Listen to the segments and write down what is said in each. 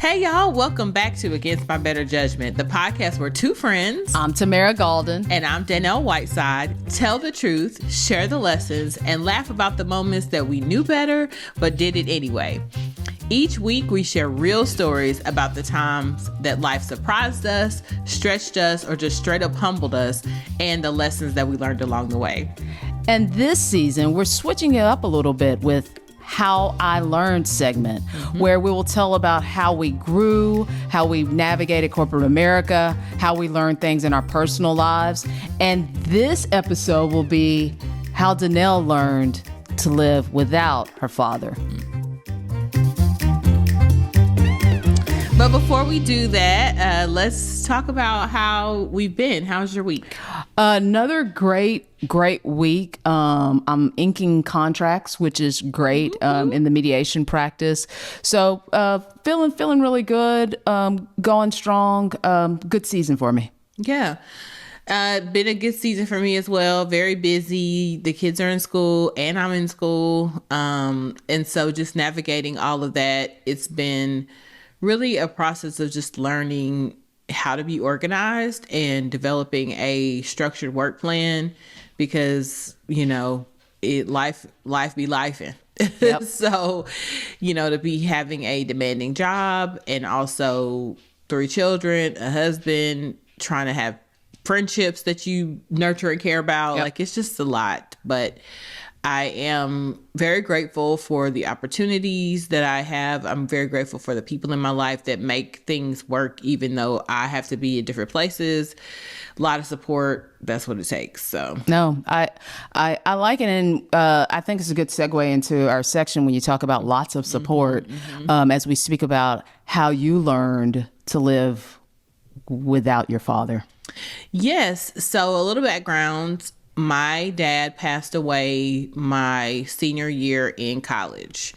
Hey y'all, welcome back to Against My Better Judgment, the podcast where two friends, I'm Tamara Golden. and I'm Dannelle Whiteside, tell the truth, share the lessons, and laugh about the moments that we knew better but did it anyway. Each week we share real stories about the times that life surprised us, stretched us, or just straight up humbled us, and the lessons that we learned along the way. And this season, we're switching it up a little bit with How I Learned segment, where we will tell about how we grew, how we navigated corporate America, how we learned things in our personal lives. And this episode will be how Dannelle learned to live without her father. But before we do that, let's talk about how we've been. How's your week? Another great week. I'm inking contracts, which is great in the mediation practice. So feeling really good, going strong. Good season for me. Yeah. Been a good season for me as well. Very busy. The kids are in school and I'm in school. And so just navigating all of that, it's been really a process of just learning how to be organized and developing a structured work plan because, you know, life be lifing. Yep. So, you know, to be having a demanding job and also 3 children, a husband, trying to have friendships that you nurture and care about. Yep. Like, it's just a lot. But I am very grateful for the opportunities that I have. I'm very grateful for the people in my life that make things work, even though I have to be in different places. A lot of support. That's what it takes. So no, I like it. And I think it's a good segue into our section when you talk about lots of support, as we speak about how you learned to live without your father. Yes. So a little background. My dad passed away my senior year in college.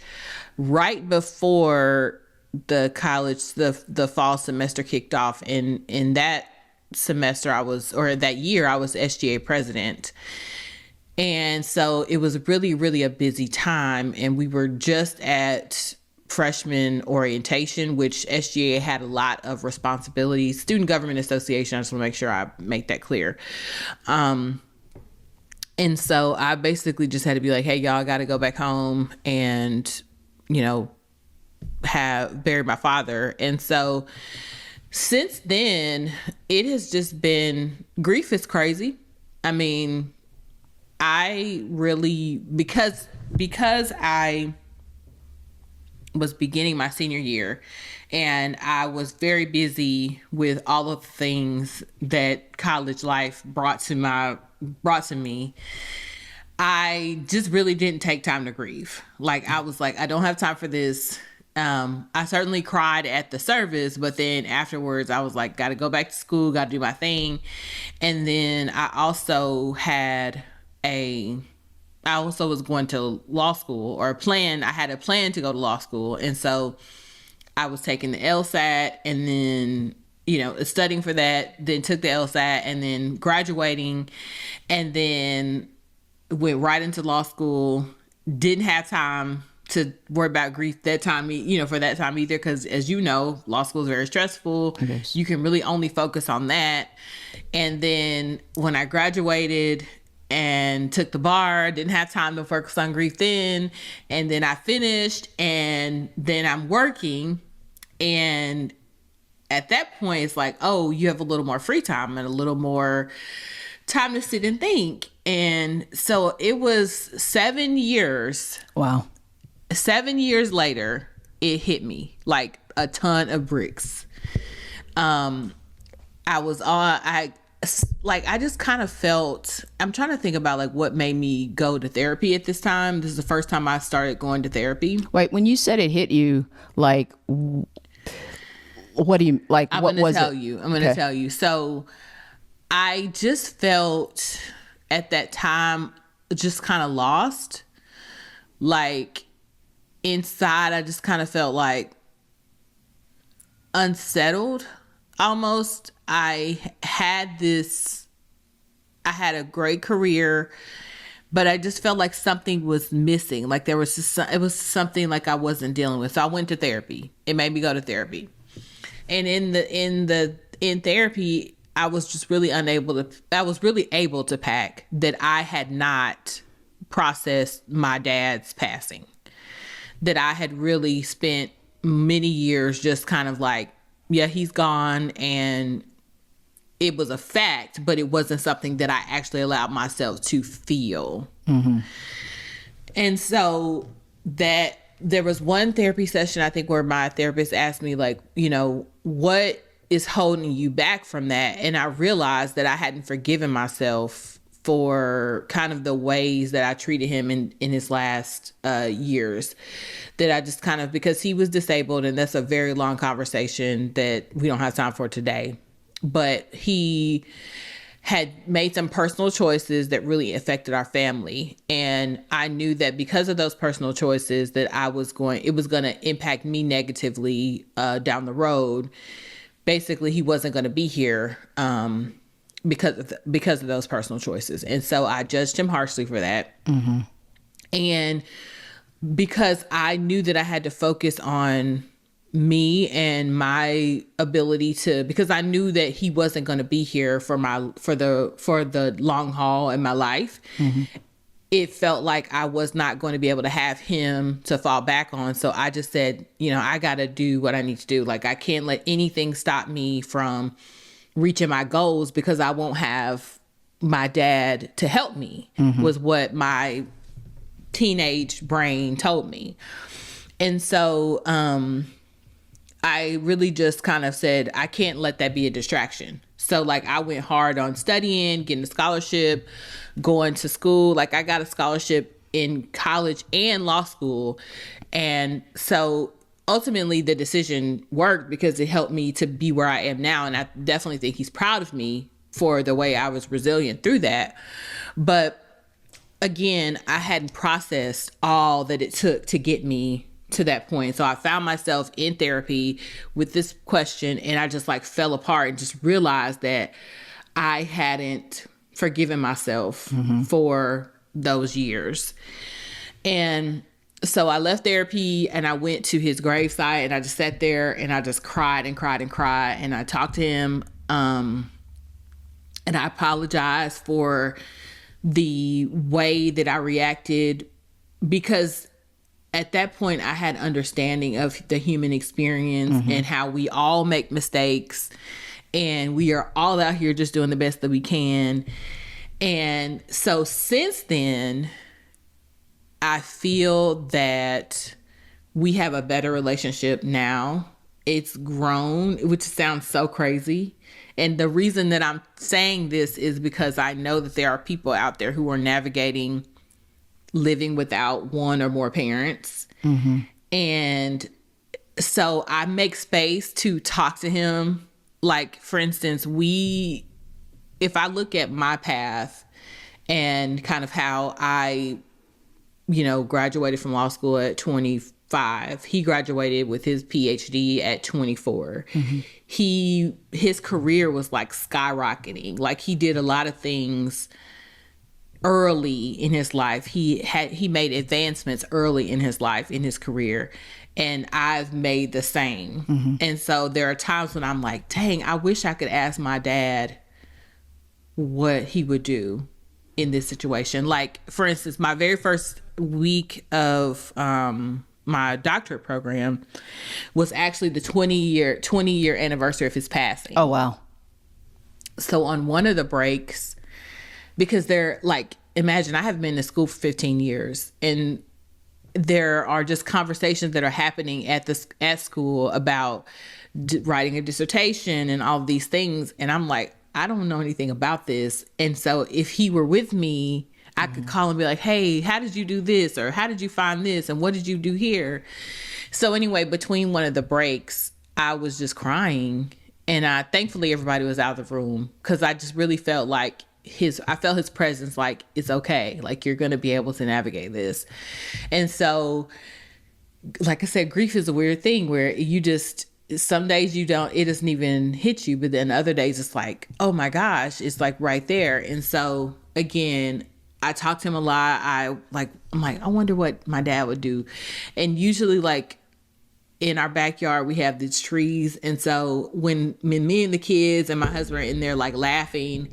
Right before the fall semester kicked off. And in that semester that year, I was SGA president. And so it was really, really a busy time. And we were just at freshman orientation, which SGA had a lot of responsibilities. Student Government Association, I just want to make sure I make that clear. And so I basically just had to be like, hey, y'all, got to go back home and, you know, bury my father. And so since then, it has just been, grief is crazy. I mean, I really, because I was beginning my senior year and I was very busy with all of the things that college life brought to me, I just really didn't take time to grieve. Like, I was like, I don't have time for this. I certainly cried at the service, but then afterwards I was like, got to go back to school, got to do my thing. And then I also was going to law school I had a plan to go to law school. And so I was taking the LSAT and then, you know, studying for that, then took the LSAT and then graduating and then went right into law school. Didn't have time to worry about grief that time, you know, for that time either. Because as you know, law school is very stressful. Yes. You can really only focus on that. And then when I graduated and took the bar, didn't have time to focus on grief then. And then I finished and then I'm working. And at that point, it's like, oh, you have a little more free time and a little more time to sit and think. And so it was 7 years. Wow. 7 years later, it hit me like a ton of bricks. I just kind of felt, I'm trying to think about like what made me go to therapy at this time. This is the first time I started going to therapy. Wait, when you said it hit you, like, what do you, like, what was it? I'm going to tell you. So I just felt at that time just kind of lost. Like inside, I just kind of felt like unsettled almost. I had a great career, but I just felt like something was missing. Like it was something like I wasn't dealing with. So I went to therapy. It made me go to therapy. And in therapy, I was just really able to pack that I had not processed my dad's passing. That I had really spent many years just kind of like, yeah, he's gone, and it was a fact, but it wasn't something that I actually allowed myself to feel. And so that there was one therapy session, I think, where my therapist asked me, like, you know, what is holding you back from that? And I realized that I hadn't forgiven myself for kind of the ways that I treated him in his last years. That I just kind of, because he was disabled, and that's a very long conversation that we don't have time for today. But he had made some personal choices that really affected our family. And I knew that because of those personal choices that it was going to impact me negatively down the road. Basically, he wasn't going to be here because of those personal choices. And so I judged him harshly for that. And because I knew that I had to focus on me and my ability to, because I knew that he wasn't going to be here for the long haul in my life. It felt like I was not going to be able to have him to fall back on. So I just said, you know, I got to do what I need to do. Like, I can't let anything stop me from reaching my goals, because I won't have my dad to help me, was what my teenage brain told me. And so, I really just kind of said, I can't let that be a distraction. So like, I went hard on studying, getting a scholarship, going to school. Like, I got a scholarship in college and law school. And so ultimately the decision worked, because it helped me to be where I am now. And I definitely think he's proud of me for the way I was resilient through that. But again, I hadn't processed all that it took to get me to that point. So I found myself in therapy with this question, and I just like fell apart and just realized that I hadn't forgiven myself for those years. And so I left therapy and I went to his gravesite, and I just sat there and I just cried and cried and cried. And I talked to him, and I apologized for the way that I reacted, because at that point I had understanding of the human experience and how we all make mistakes, and we are all out here just doing the best that we can. And so since then, I feel that we have a better relationship now. It's grown, which sounds so crazy. And the reason that I'm saying this is because I know that there are people out there who are navigating living without one or more parents. And so I make space to talk to him. Like, for instance, if I look at my path and kind of how I, you know, graduated from law school at 25, he graduated with his PhD at 24. His career was like skyrocketing. Like, he did a lot of things early in his life. He made advancements early in his life, in his career, and I've made the same. And so there are times when I'm like, dang, I wish I could ask my dad what he would do in this situation. Like, for instance, my very first week of my doctorate program was actually the 20-year anniversary of his passing. Oh, wow. So on one of the breaks, because they're like, imagine I have been in school for 15 years, and there are just conversations that are happening at school about writing a dissertation and all of these things. And I'm like, I don't know anything about this. And so if he were with me, I could call and be like, hey, how did you do this? Or how did you find this? And what did you do here? So anyway, between one of the breaks, I was just crying. And thankfully everybody was out of the room, because I just really felt like I felt his presence, like, it's okay. Like, you're going to be able to navigate this. And so, like I said, grief is a weird thing where some days it doesn't even hit you, but then other days it's like, oh my gosh, it's like right there. And so again, I talk to him a lot. I'm like, I wonder what my dad would do. And usually, like, in our backyard, we have these trees. And so when me and the kids and my husband are in there like laughing,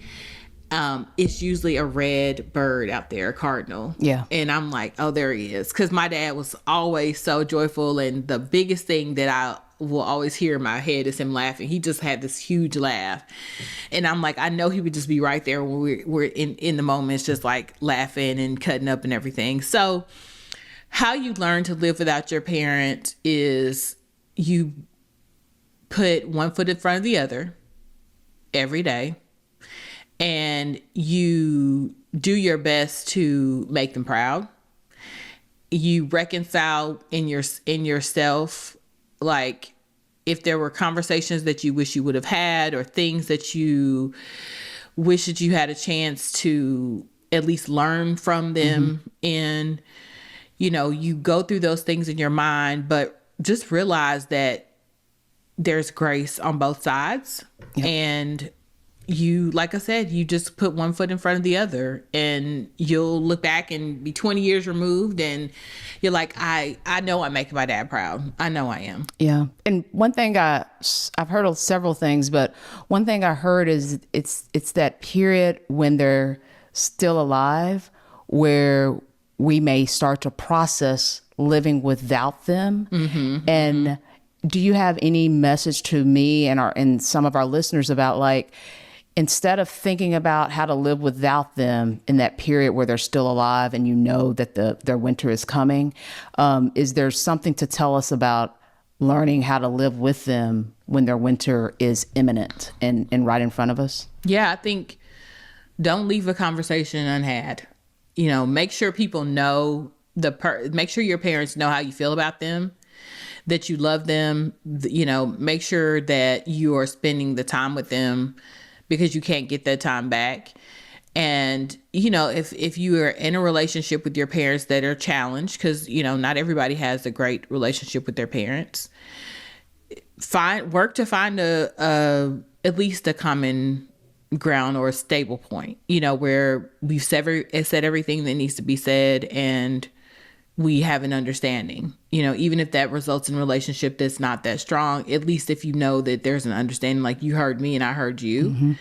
it's usually a red bird out there, a cardinal. Yeah. And I'm like, oh, there he is. Because my dad was always so joyful. And the biggest thing that I will always hear in my head is him laughing. He just had this huge laugh. And I'm like, I know he would just be right there when we're in the moments, just like laughing and cutting up and everything. So how you learn to live without your parent is you put one foot in front of the other every day. And you do your best to make them proud. You reconcile in yourself, like if there were conversations that you wish you would have had, or things that you wish that you had a chance to at least learn from them. And, you go through those things in your mind, but just realize that there's grace on both sides. Yep. And you, like I said, you just put one foot in front of the other, and you'll look back and be 20 years removed, and you're like, I know I'm making my dad proud. I know I am. Yeah. And one thing I've heard of several things, but one thing I heard is it's that period when they're still alive where we may start to process living without them. And do you have any message to me and some of our listeners about, like, instead of thinking about how to live without them in that period where they're still alive and that their winter is coming, is there something to tell us about learning how to live with them when their winter is imminent and right in front of us? Yeah, I think don't leave a conversation unhad. Make sure people know make sure your parents know how you feel about them, that you love them. Make sure that you are spending the time with them, because you can't get that time back. And, if you are in a relationship with your parents that are challenged, because, not everybody has a great relationship with their parents, work to find at least a common ground or a stable point, where we've said everything that needs to be said, and we have an understanding, even if that results in a relationship that's not that strong. At least if you know that there's an understanding, like you heard me and I heard you,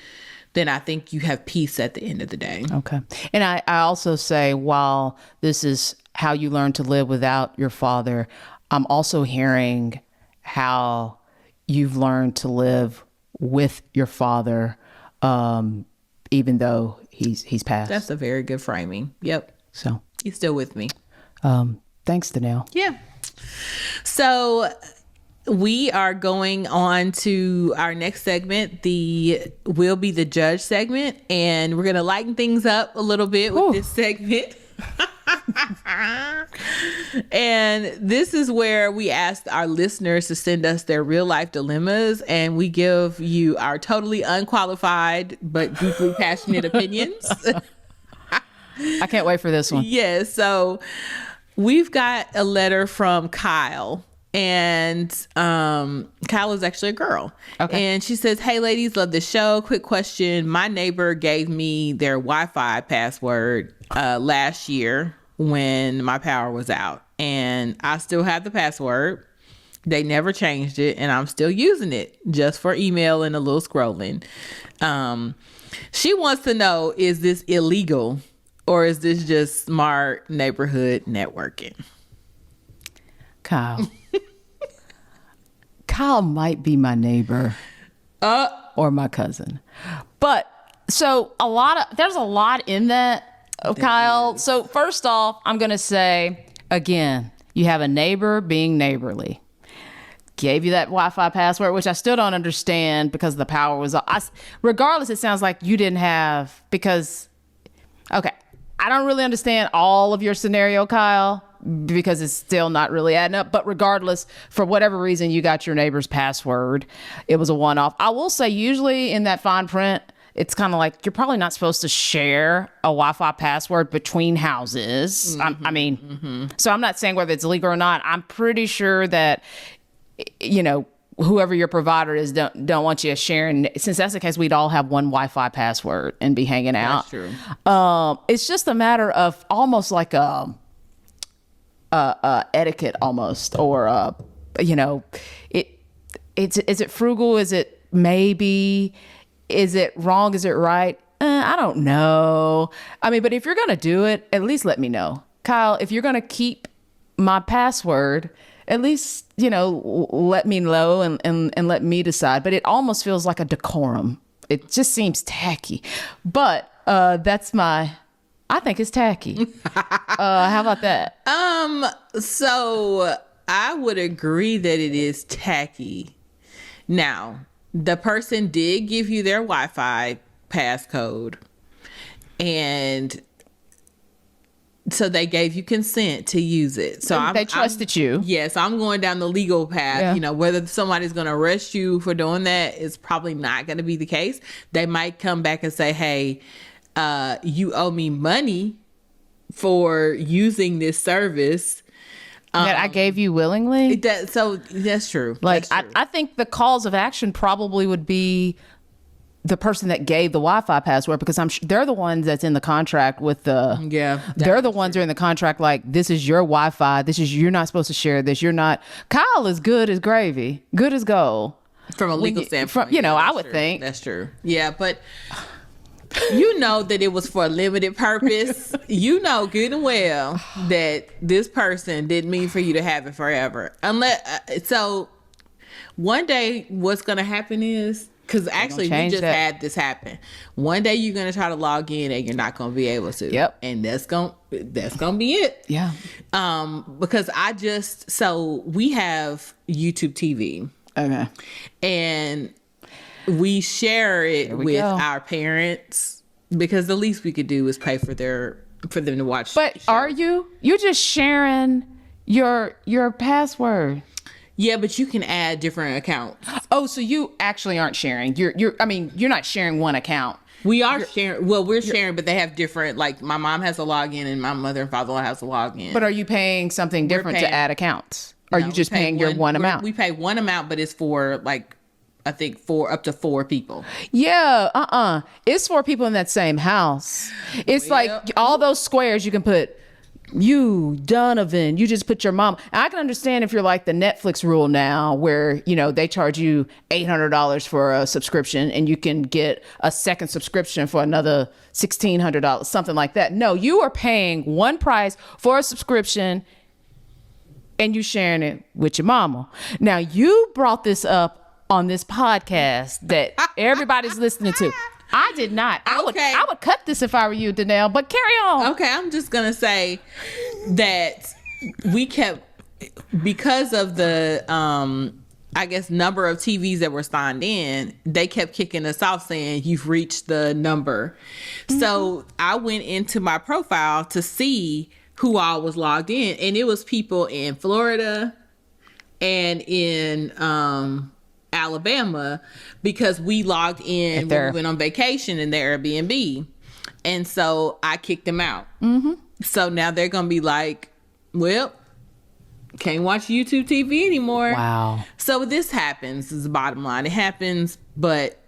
then I think you have peace at the end of the day. Okay. And I also say, while this is how you learn to live without your father, I'm also hearing how you've learned to live with your father, even though he's passed. That's a very good framing. Yep. So he's still with me. Thanks, Dannelle. Yeah. So we are going on to our next segment, the Will Be the Judge segment, and we're going to lighten things up a little bit with this segment. And this is where we ask our listeners to send us their real life dilemmas, and we give you our totally unqualified but deeply passionate opinions. I can't wait for this one. Yes. So we've got a letter from Kyle, and Kyle is actually a girl. Okay. And she says, "Hey ladies, love the show. Quick question. My neighbor gave me their Wi-Fi password last year when my power was out, and I still have the password. They never changed it, and I'm still using it just for email and a little scrolling. She wants to know, is this illegal? Or is this just smart neighborhood networking?" Kyle. Kyle might be my neighbor or my cousin. But so there's a lot in that, Kyle. So first off, I'm going to say, again, you have a neighbor being neighborly. Gave you that Wi-Fi password, which I still don't understand because the power was off. Regardless, it sounds like you didn't have, because, okay, I don't really understand all of your scenario, Kyle, because it's still not really adding up. But regardless, for whatever reason, you got your neighbor's password. It was a one-off. I will say, usually in that fine print, it's kind of like you're probably not supposed to share a Wi-Fi password between houses. So I'm not saying whether it's legal or not. I'm pretty sure that, whoever your provider is don't want you sharing. Since that's the case, we'd all have one Wi-Fi password and be hanging out. That's true. It's just a matter of almost like a etiquette almost, or is it frugal? Is it maybe? Is it wrong? Is it right? I don't know. I mean, but if you're going to do it, at least let me know. Kyle, if you're going to keep my password, at least, let me know and let me decide. But it almost feels like a decorum. It just seems tacky. But I think it's tacky. How about that? So I would agree that it is tacky. Now, the person did give you their Wi-Fi passcode, and so they gave you consent to use it. So they trusted you. Yes, I'm going down the legal path. Yeah. Whether somebody's going to arrest you for doing that is probably not going to be the case. They might come back and say, hey, you owe me money for using this service that I gave you willingly. So that's true. Like, That's true. I think the calls of action probably would be the person that gave the Wi-Fi password, because they're the ones that's in the contract with the. Yeah, they're the ones who are in the contract. Like, this is your Wi-Fi. You're not supposed to share this. You're not. Kyle is good as gravy, good as gold. From a legal standpoint, I would true. think That's true. Yeah, but you know that it was for a limited purpose. You know good and well that this person didn't mean for you to have it forever. Unless so, one day what's going to happen is, because actually we just had this happen. One day you're going to try to log in and you're not going to be able to. Yep. And that's going to be it. Yeah. Because we have YouTube TV. Okay. And we share it with our parents, because the least we could do is pay for them to watch. But are you're just sharing your password? Yeah, but you can add different accounts. Oh, so you actually aren't sharing. You're not sharing one account. We are sharing. Well, we're sharing, but they have different. Like, my mom has a login and my mother and father-in-law has a login. But are you paying something different to add accounts? Or are you just paying your one amount? We pay one amount, but it's for, like, I think up to 4 people. Yeah, it's 4 people in that same house. It's like all those squares you can put you, Donovan, you just put your mom. And I can understand if you're like the Netflix rule now, where, they charge you $800 for a subscription and you can get a second subscription for another $1,600, something like that. No, you are paying one price for a subscription and you sharing it with your mama. Now, you brought this up on this podcast that everybody's listening to. I did not. I would cut this if I were you, Dannelle, but carry on. Okay, I'm just going to say that we kept, because of the, I guess, number of TVs that were signed in, they kept kicking us off saying, you've reached the number. Mm-hmm. So I went into my profile to see who all was logged in, and it was people in Florida and in Alabama, because we logged in when we went on vacation in their Airbnb. And so I kicked them out. Mm-hmm. So now they're going to be like, well, can't watch YouTube TV anymore. Wow. So this happens, is the bottom line. It happens, but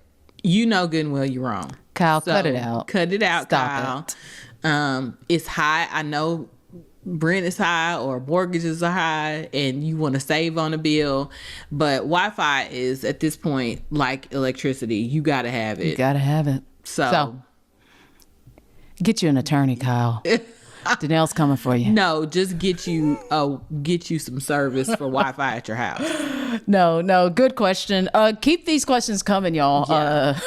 you know good and well you're wrong. Kyle, cut it out. Cut it out, Stop Kyle. It. It's high. I know rent is high or mortgages are high and you want to save on a bill, but Wi-Fi is at this point like electricity. You got to have it. You got to have it. So get you an attorney, Kyle. Dannelle's coming for you. No, just get you some service for Wi-Fi at your house. No, good question. Keep these questions coming, y'all. Yeah.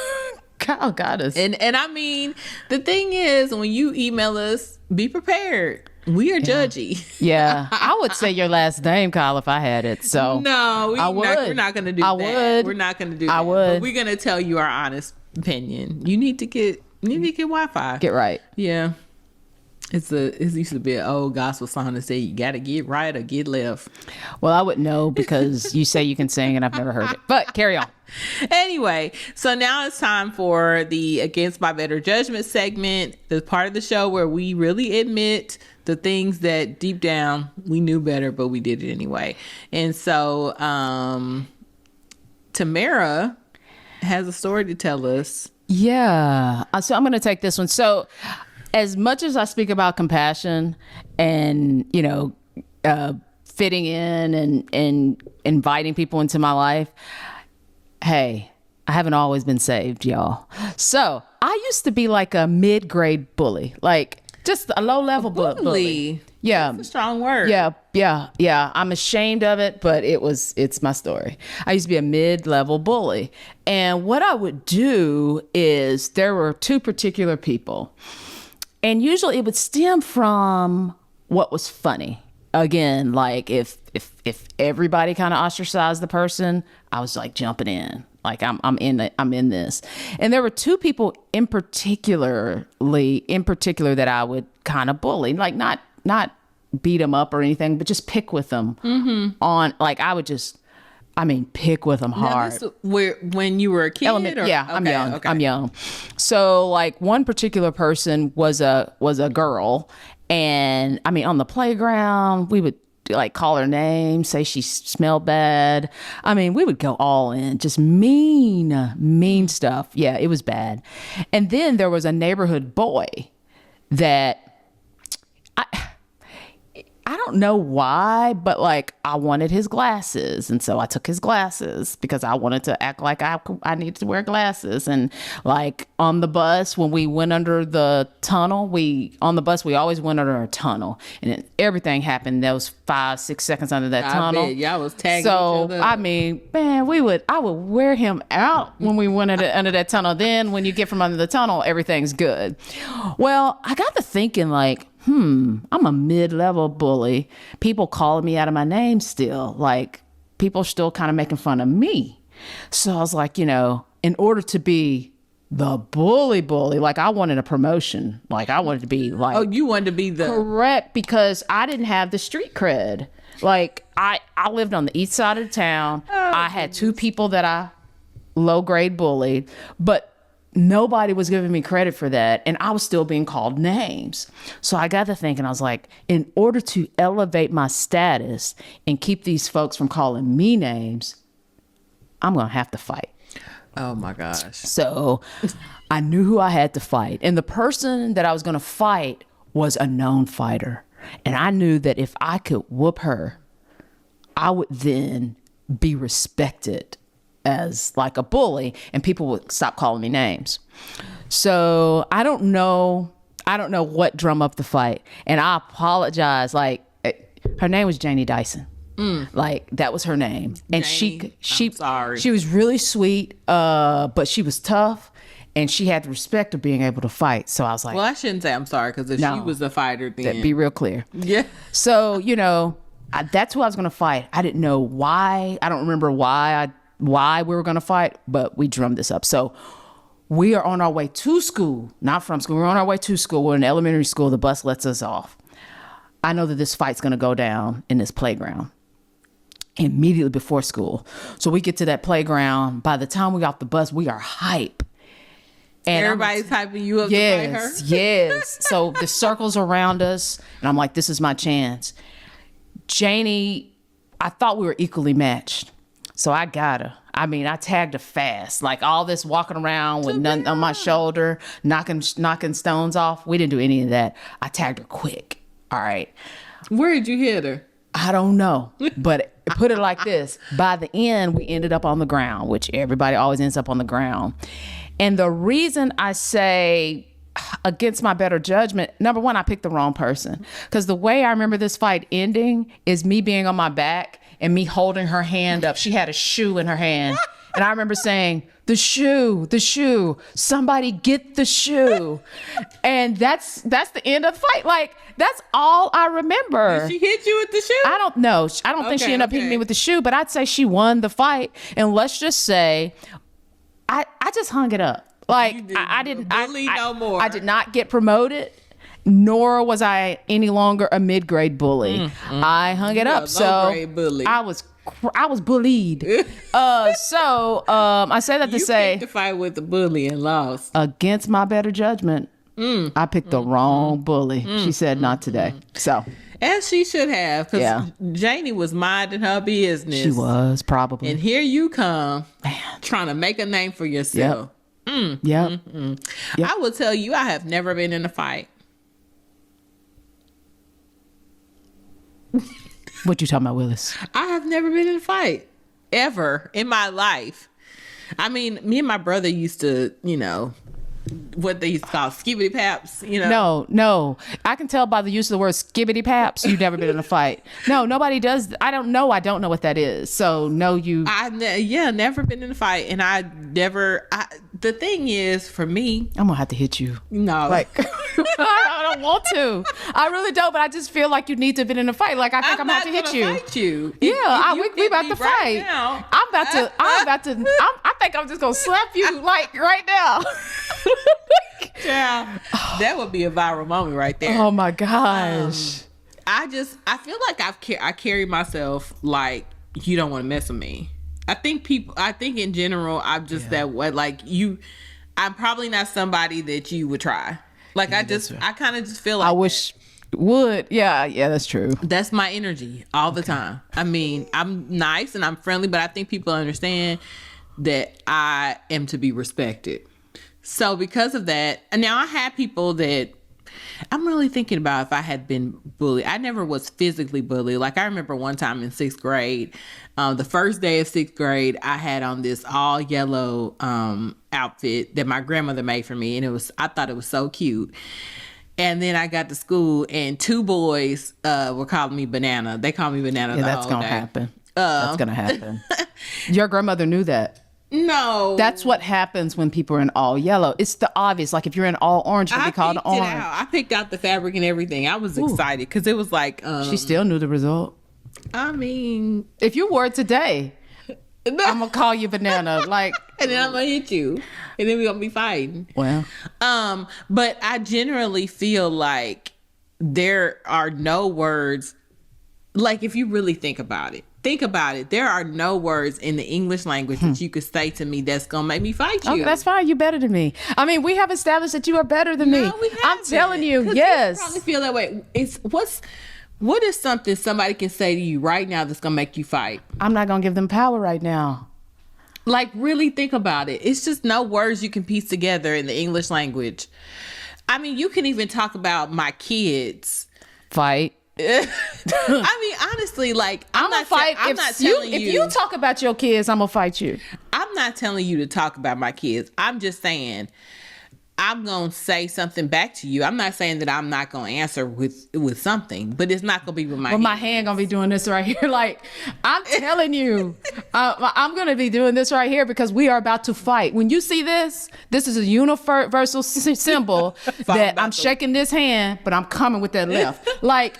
Kyle got us. And I mean, the thing is, when you email us, be prepared. We are judgy. Yeah. I would say your last name, Kyle, if I had it. So no, we're not going to do that. Would. We're not going to do that. I would. But we're going to tell you our honest opinion. You need to get Wi-Fi. Get right. Yeah. It used to be an old gospel song that said you got to get right or get left. Well, I wouldn't know because you say you can sing and I've never heard it. But carry on. Anyway, so now it's time for the Against My Better Judgment segment, the part of the show where we really admit the things that deep down we knew better, but we did it anyway. And so Tamara has a story to tell us. Yeah. So I'm going to take this one. So fitting in and inviting people into my life. Hey, I haven't always been saved, y'all. So I used to be like a mid-grade bully, like just a low-level bully. Yeah. That's a strong word. Yeah. I'm ashamed of it, but it's my story. I used to be a mid-level bully. And what I would do is there were two particular people. And usually it would stem from what was funny. Again, like if everybody kind of ostracized the person, I was like jumping in. Like I'm in this. And there were two people in particular that I would kind of bully, like not beat them up or anything, but just pick with them on, like I would just, pick with them hard. Now, when you were a kid? Yeah, okay, I'm young. So like one particular person was a girl, and on the playground, we would like call her name, say she smelled bad. We would go all in, just mean stuff. Yeah, it was bad. And then there was a neighborhood boy that I don't know why, but like I wanted his glasses. And so I took his glasses because I wanted to act like I needed to wear glasses. And like on the bus, when we went under the tunnel, we always went under a tunnel, and everything happened. That was 5-6 seconds under that tunnel. Y'all was tagging so, each other. Man, I would wear him out when we went under that tunnel. Then when you get from under the tunnel, everything's good. Well, I got to thinking like, I'm a mid-level bully. People calling me out of my name still. Like, people still kind of making fun of me. So I was like, in order to be the bully, like I wanted a promotion. Like I wanted to be like... Oh, you wanted to be the... Correct, because I didn't have the street cred. Like, I lived on the east side of the town. I had two people that I low-grade bullied, but nobody was giving me credit for that, and I was still being called names. So I got to thinking, I was like, in order to elevate my status and keep these folks from calling me names, I'm going to have to fight. Oh my gosh. So I knew who I had to fight. And the person that I was going to fight was a known fighter. And I knew that if I could whoop her, I would then be respected as like a bully, and people would stop calling me names. So I don't know what drum up the fight. And I apologize. Like, her name was Janie Dyson. Like, that was her name. And Janie, I'm sorry. She was really sweet, but she was tough, and she had the respect of being able to fight. So I was like, well, I shouldn't say I'm sorry, because if she was a fighter, then be real clear. Yeah. So, that's who I was going to fight. I didn't know why. I don't remember why we were going to fight, but we drummed this up. So we are on our way to school, not from school. We're on our way to school. We're in elementary school. The bus lets us off. I know that this fight's going to go down in this playground immediately before school. So we get to that playground. By the time we got off the bus, we are hype. And everybody's hyping you up to fight her? Yes. So the circle's around us, and I'm like, this is my chance. Janie, I thought we were equally matched. So I got her. I tagged her fast. Like all this walking around with nothing on my shoulder, knocking stones off. We didn't do any of that. I tagged her quick. All right. Where did you hit her? I don't know. But put it like this. By the end, we ended up on the ground, which everybody always ends up on the ground. And the reason I say against my better judgment, number one, I picked the wrong person. Because the way I remember this fight ending is me being on my back and me holding her hand up. She had a shoe in her hand. And I remember saying, the shoe, somebody get the shoe. And that's the end of the fight. Like, that's all I remember. Did she hit you with the shoe? I don't know. I don't think she ended up hitting me with the shoe, but I'd say she won the fight. And let's just say, I just hung it up. Like, I didn't bully no more. I did not get promoted, nor was I any longer a mid-grade bully. I hung it up. So bully. I was bullied. I say that to say, you picked a fight with the bully and lost. Against my better judgment, I picked the wrong bully. She said not today. So, as she should have, because Janie was minding her business. She was, probably. And here you come, trying to make a name for yourself. Yep. I will tell you, I have never been in a fight. What you talking about, Willis? I have never been in a fight ever in my life. I mean, me and my brother used to, what they used to call skibbity paps, No. I can tell by the use of the word skibbity paps, you've never been in a fight. No, nobody does. I don't know what that is. So no, never been in a fight. And the thing is, for me, I'm gonna have to hit you. No. Like, I don't want to. I really don't, but I just feel like you need to have been in a fight. Like, I think I'm about to hit you. Fight you. Yeah, we about to fight. Now, I think I'm just gonna slap you like right now. Yeah, that would be a viral moment right there. Oh my gosh. I feel like I carry myself like you don't want to mess with me. I think in general, I'm just that way. Like I'm probably not somebody that you would try. Like I kind of just feel like I wish would. Yeah, that's true. That's my energy all the time. I mean, I'm nice and I'm friendly, but I think people understand that I am to be respected. So because of that, and now I had people that I'm really thinking about if I had been bullied. I never was physically bullied. Like I remember one time in 6th grade, the first day of 6th grade, I had on this all yellow outfit that my grandmother made for me. And I thought it was so cute. And then I got to school and 2 boys were calling me Banana. They called me Banana the whole day. That's going to happen. That's going to happen. Your grandmother knew that. No. That's what happens when people are in all yellow. It's the obvious. Like if you're in all orange, you'll be called orange. I picked out the fabric and everything. I was excited because it was like... she still knew the result. I mean... If you wore it today, I'm going to call you Banana. Like, and then I'm going to hit you. And then we're going to be fighting. Well. But I generally feel like there are no words... Like if you really think about it. There are no words in the English language that you could say to me that's going to make me fight you. Oh, that's fine. You're better than me. I mean, we have established that you are better than me. We haven't. I'm telling you, yes. You probably feel that way. What is something somebody can say to you right now that's going to make you fight? I'm not going to give them power right now. Like, really think about it. It's just no words you can piece together in the English language. I mean, you can even talk about my kids. Fight. I mean, honestly, like I'm not telling you. If you talk about your kids, I'm gonna fight you. I'm not telling you to talk about my kids. I'm just saying I'm gonna say something back to you. I'm not saying that I'm not gonna answer with something, but it's not gonna be with my. Well, my hand gonna be doing this right here. Like I'm telling you, I'm gonna be doing this right here because we are about to fight. When you see this is a universal symbol that I'm shaking this hand, but I'm coming with that left. Like.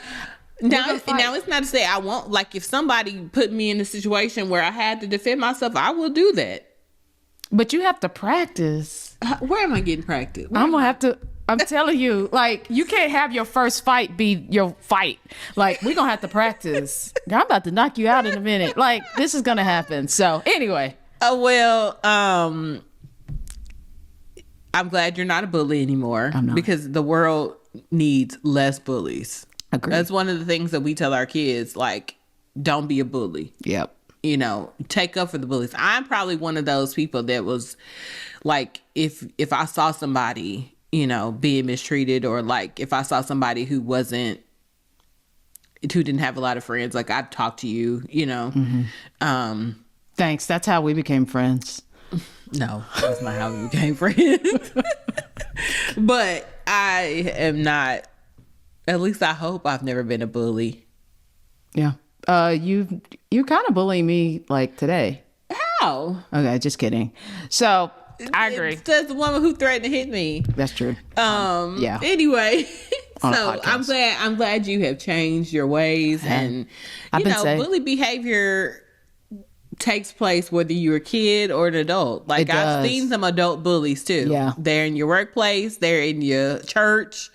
Now it's not to say I won't. Like if somebody put me in a situation where I had to defend myself, I will do that. But you have to practice. Where am I getting practice? I'm telling you, like, you can't have your first fight be your fight. Like, we're going to have to practice. I'm about to knock you out in a minute. Like, this is going to happen. So, anyway. I'm glad you're not a bully anymore. I'm not. Because the world needs less bullies. Agreed. That's one of the things that we tell our kids, like, don't be a bully. Yep. Take up for the bullies. I'm probably one of those people that was like, if I saw somebody, being mistreated, or like if I saw somebody who didn't have a lot of friends, like I'd talk to you, Mm-hmm. Thanks. That's how we became friends. No, that's not how we became friends. But I am not, at least I hope I've never been a bully. Yeah. You kind of bullying me like today. How? Okay, just kidding. So I agree. That's the woman who threatened to hit me. That's true. Yeah. Anyway, so I'm glad you have changed your ways, and bully behavior takes place whether you're a kid or an adult. Like I've seen some adult bullies too. Yeah. They're in your workplace, they're in your church,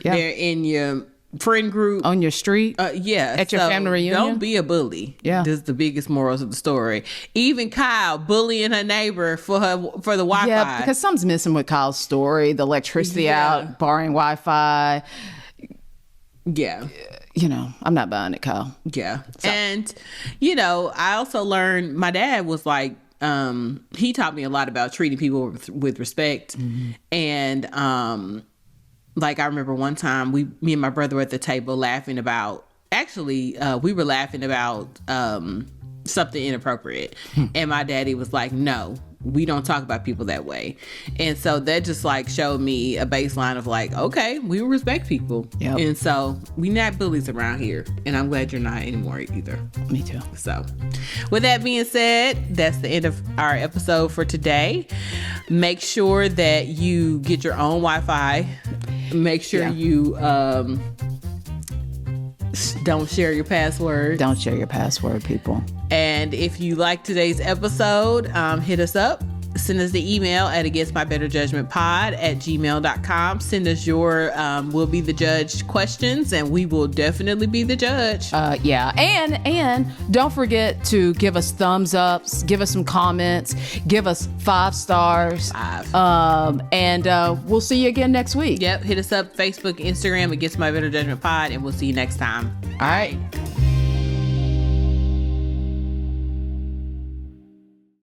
they're in your friend group, on your street, at your family reunion. Don't be a bully. Yeah, this is the biggest morals of the story. Even Kyle bullying her neighbor for the Wi-Fi. Yeah, because something's missing with Kyle's story. The electricity out, barring Wi-Fi. Yeah. I'm not buying it, Kyle. Yeah. So. And I also learned, my dad was like, he taught me a lot about treating people with respect. Mm-hmm. And like I remember one time me and my brother were at the table laughing about actually, we were laughing about something inappropriate. And my daddy was like, no, we don't talk about people that way. And so that just like showed me a baseline of like, okay, we respect people. Yep. And so we not bullies around here. And I'm glad you're not anymore either. Me too. So with that being said, that's the end of our episode for today. Make sure that you get your own Wi-Fi. Make sure you don't share your password. Don't share your password, people. And if you like today's episode, hit us up. Send us the email at againstmybetterjudgmentpod@gmail.com. Send us your we'll be the judge questions, and we will definitely be the judge. Yeah. And don't forget to give us thumbs ups, give us some comments, give us 5 stars. 5. And we'll see you again next week. Yep. Hit us up, Facebook, Instagram, Against My Better Judgment Pod, and we'll see you next time. All right.